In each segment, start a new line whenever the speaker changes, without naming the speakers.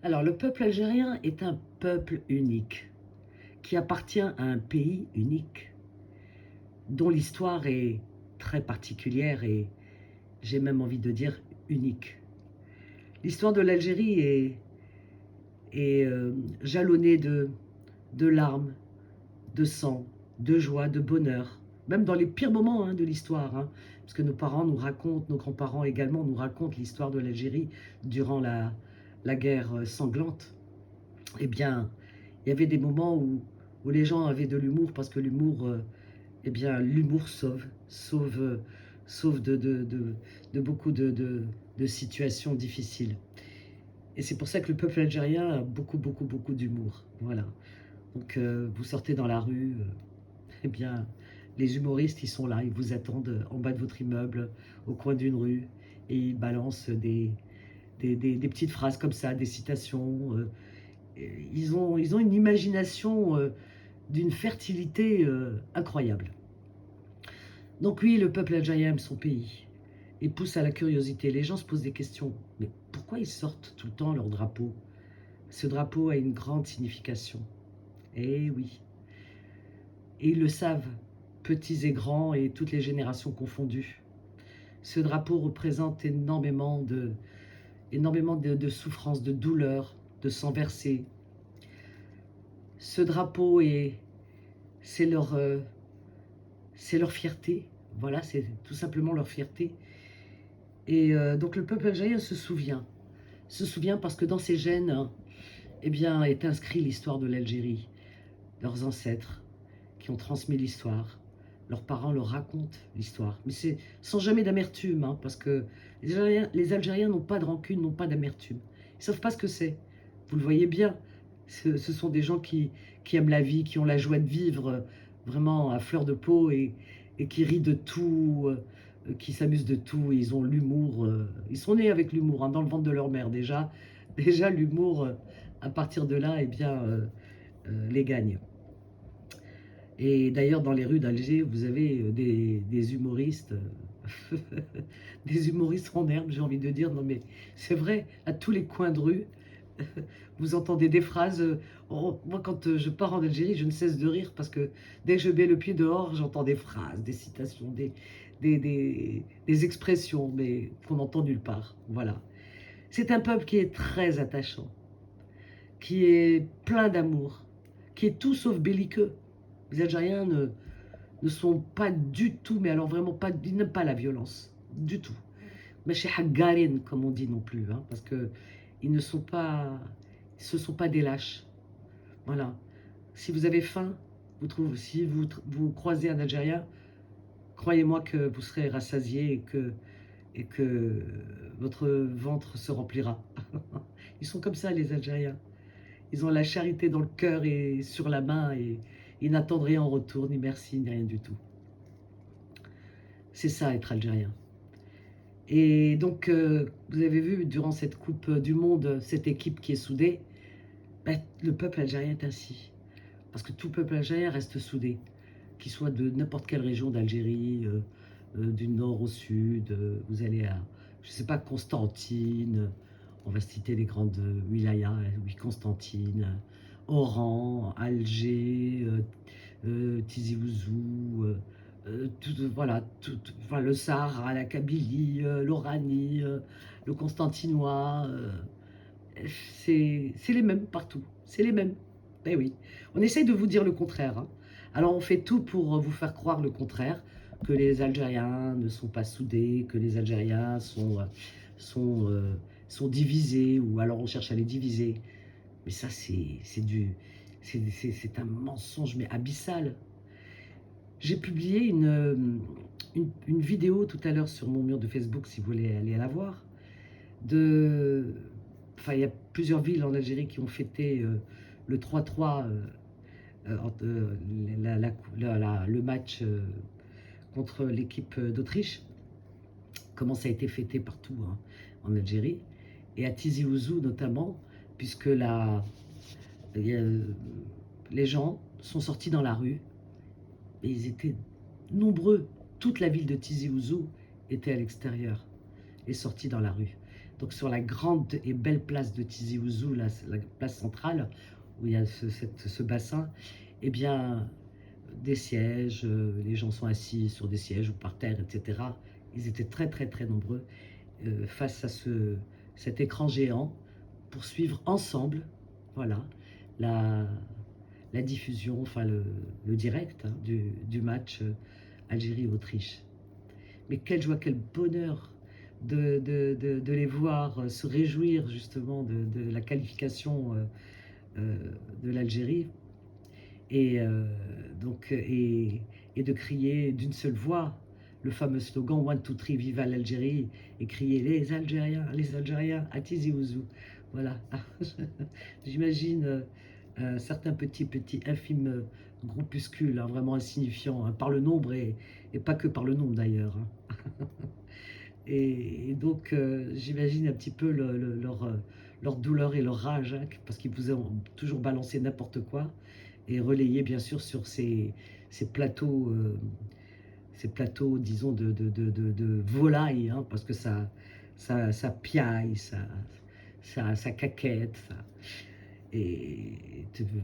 Alors, le peuple algérien est un peuple unique, qui appartient à un pays unique, dont l'histoire est très particulière et, j'ai même envie de dire, unique. L'histoire de l'Algérie est jalonnée de larmes, de sang, de joie, de bonheur, même dans les pires moments de l'histoire, parce que nos parents nous racontent, nos grands-parents également nous racontent l'histoire de l'Algérie durant la guerre sanglante. Eh bien, il y avait des moments où les gens avaient de l'humour, parce que l'humour, eh bien, l'humour sauve de beaucoup de situations difficiles. Et c'est pour ça que le peuple algérien a beaucoup, beaucoup, beaucoup d'humour. Voilà. Donc, vous sortez dans la rue, eh bien, les humoristes, ils sont là, ils vous attendent en bas de votre immeuble, au coin d'une rue, et ils balancent des petites phrases comme ça, des citations. Ils ont une imagination d'une fertilité incroyable. Donc oui, le peuple algérien aime son pays et pousse à la curiosité. Les gens se posent des questions. Mais pourquoi ils sortent tout le temps leur drapeau? Ce drapeau a une grande signification. Eh oui. Et ils le savent, petits et grands et toutes les générations confondues. Ce drapeau représente énormément de souffrance, de douleur, de sang versé. Ce drapeau c'est c'est leur fierté. Voilà, c'est tout simplement leur fierté. Et donc le peuple algérien se souvient parce que dans ses gènes, eh bien, est inscrit l'histoire de l'Algérie. Leurs ancêtres qui ont transmis l'histoire, leurs parents leur racontent l'histoire. Mais c'est sans jamais d'amertume, parce que les Algériens n'ont pas de rancune, n'ont pas d'amertume. Ils ne savent pas ce que c'est. Vous le voyez bien, ce sont des gens qui aiment la vie, qui ont la joie de vivre vraiment à fleur de peau et qui rient de tout, qui s'amusent de tout. Ils ont l'humour. Ils sont nés avec l'humour, dans le ventre de leur mère déjà. Déjà, l'humour, à partir de là, eh bien, les gagne. Et d'ailleurs, dans les rues d'Alger, vous avez des humoristes, des humoristes en herbe, j'ai envie de dire. Non, mais c'est vrai, à tous les coins de rue, vous entendez des phrases. Oh, moi, quand je pars en Algérie, je ne cesse de rire parce que dès que je mets le pied dehors, j'entends des phrases, des citations, des expressions, mais qu'on n'entend nulle part. Voilà. C'est un peuple qui est très attachant, qui est plein d'amour, qui est tout sauf belliqueux. Les Algériens ne sont pas du tout, mais alors vraiment pas, ils n'aiment pas la violence, du tout. Mais chez Haggarin, comme on dit non plus, parce que ils ne sont pas, ce sont pas des lâches. Voilà. Si vous avez faim, si vous croisez un Algérien, croyez-moi que vous serez rassasié et que votre ventre se remplira. Ils sont comme ça, les Algériens. Ils ont la charité dans le cœur et sur la main et ils n'attendent rien en retour, ni merci, ni rien du tout. C'est ça, être algérien. Et donc, vous avez vu, durant cette Coupe du Monde, cette équipe qui est soudée, ben, le peuple algérien est ainsi. Parce que tout peuple algérien reste soudé, qu'il soit de n'importe quelle région d'Algérie, du nord au sud. Vous allez à, je ne sais pas, Constantine, on va citer les grandes wilayas, oui, Constantine, Oran, Alger, Tizi Ouzou, voilà, enfin, le Sahara, la Kabylie, l'Oranie, le Constantinois, c'est les mêmes partout, c'est les mêmes. Ben oui, on essaye de vous dire le contraire. Alors on fait tout pour vous faire croire le contraire, que les Algériens ne sont pas soudés, que les Algériens sont, euh, sont divisés, ou alors on cherche à les diviser. Mais ça, c'est un mensonge, mais abyssal. J'ai publié une vidéo tout à l'heure sur mon mur de Facebook, si vous voulez aller la voir. Enfin, il y a plusieurs villes en Algérie qui ont fêté le 3-3, le match contre l'équipe d'Autriche. Comment ça a été fêté partout en Algérie. Et à Tizi Ouzou notamment, puisque les gens sont sortis dans la rue et ils étaient nombreux. Toute la ville de Tizi Ouzou était à l'extérieur et sortie dans la rue. Donc sur la grande et belle place de Tizi Ouzou, là, c'est la place centrale, où il y a ce bassin, eh bien, des sièges, les gens sont assis sur des sièges ou par terre, etc. Ils étaient très très très nombreux face à cet écran géant pour suivre ensemble, voilà, la, la diffusion, enfin le direct hein, du match Algérie-Autriche. Mais quelle joie, quel bonheur de les voir se réjouir justement de la qualification euh, de l'Algérie et, et de crier d'une seule voix le fameux slogan One, two, three, viva l'Algérie, et crier les Algériens, à Tizi Ouzou. Voilà. J'imagine certains petits, infimes groupuscules, hein, vraiment insignifiants, hein, par le nombre et pas que par le nombre d'ailleurs. Hein. Et donc, j'imagine un petit peu leur douleur et leur rage, hein, parce qu'ils vous ont toujours balancé n'importe quoi et relayé bien sûr sur ces plateaux, disons, de volailles, hein, parce que ça piaille, ça caquette. Et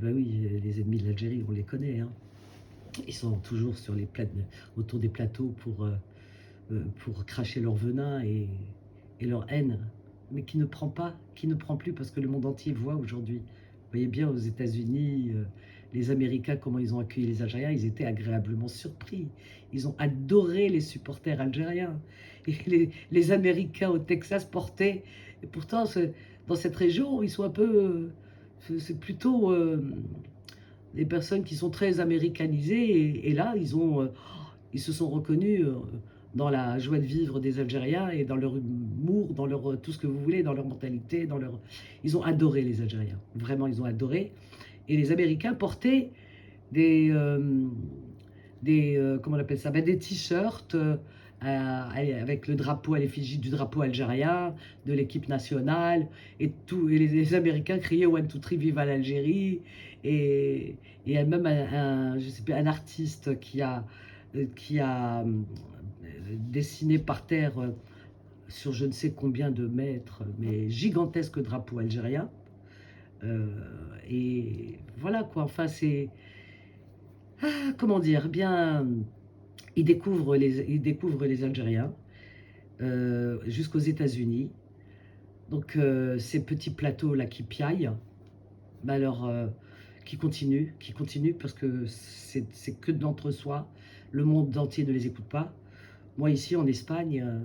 bah oui, les ennemis de l'Algérie, on les connaît. Hein. Ils sont toujours sur autour des plateaux pour cracher leur venin et leur haine, mais qui ne prend plus parce que le monde entier voit aujourd'hui. Vous voyez bien aux États-Unis, les Américains, comment ils ont accueilli les Algériens, ils étaient agréablement surpris. Ils ont adoré les supporters algériens. Et les Américains au Texas portaient, et pourtant dans cette région, ils sont un peu, c'est plutôt des personnes qui sont très américanisées, et là, ils se sont reconnus dans la joie de vivre des Algériens et dans leur humour, dans leur tout ce que vous voulez, dans leur mentalité, Ils ont adoré les Algériens, vraiment ils ont adoré. Et les Américains portaient des, comment on appelle ça, ben, des t-shirts avec le drapeau à l'effigie du drapeau algérien, de l'équipe nationale, et les Américains criaient One, two, three, vive l'Algérie. Et il y a même je sais pas, un artiste qui a dessiné par terre sur je ne sais combien de mètres, mais gigantesque drapeau algérien. Et voilà quoi, enfin c'est, comment dire, eh bien, ils découvrent les Algériens jusqu'aux États-Unis. Donc ces petits plateaux là qui piaillent, bah alors qui continuent parce que c'est que d'entre-soi. Le monde entier ne les écoute pas. Moi, ici, en Espagne,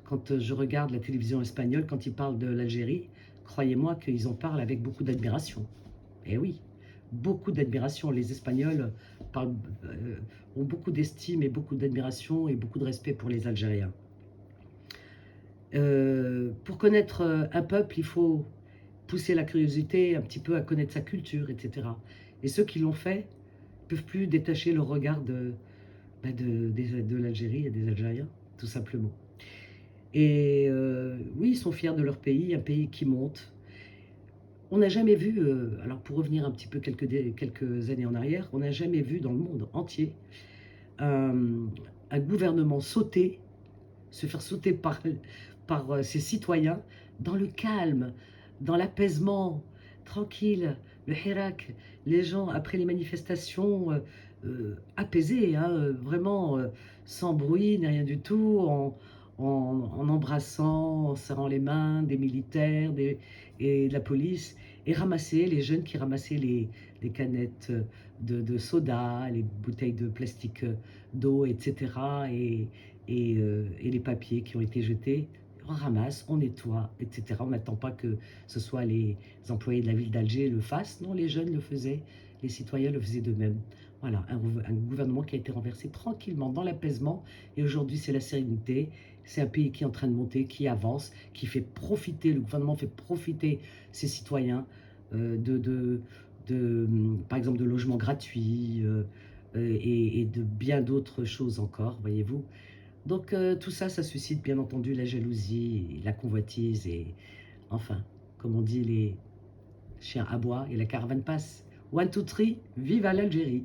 quand je regarde la télévision espagnole, quand ils parlent de l'Algérie, croyez-moi qu'ils en parlent avec beaucoup d'admiration. Eh oui, beaucoup d'admiration. Les Espagnols parlent, ont beaucoup d'estime et beaucoup d'admiration et beaucoup de respect pour les Algériens. Pour connaître un peuple, il faut pousser la curiosité un petit peu à connaître sa culture, etc. Et ceux qui l'ont fait ne peuvent plus détacher le regard de l'Algérie et des Algériens, tout simplement. Et oui, ils sont fiers de leur pays, un pays qui monte. On n'a jamais vu, alors pour revenir un petit peu quelques années en arrière, on n'a jamais vu dans le monde entier un gouvernement se faire sauter par ses citoyens dans le calme, dans l'apaisement, tranquille, le hirak, les gens après les manifestations apaisés, hein, vraiment sans bruit ni rien du tout, en embrassant, en serrant les mains des militaires et de la police, et ramasser les jeunes qui ramassaient les canettes de soda, les bouteilles de plastique d'eau, etc. Et les papiers qui ont été jetés. On ramasse, on nettoie, etc. On n'attend pas que ce soit les employés de la ville d'Alger le fassent. Non, les jeunes le faisaient, les citoyens le faisaient d'eux-mêmes. Voilà, un gouvernement qui a été renversé tranquillement dans l'apaisement. Et aujourd'hui, c'est la sérénité. C'est un pays qui est en train de monter, qui avance, qui fait profiter, le gouvernement fait profiter ses citoyens par exemple, de logements gratuits et de bien d'autres choses encore, voyez-vous. Donc tout ça, ça suscite bien entendu la jalousie, la convoitise et enfin, comme on dit, les chiens aboient et la caravane passe. One, two, three, vive à l'Algérie.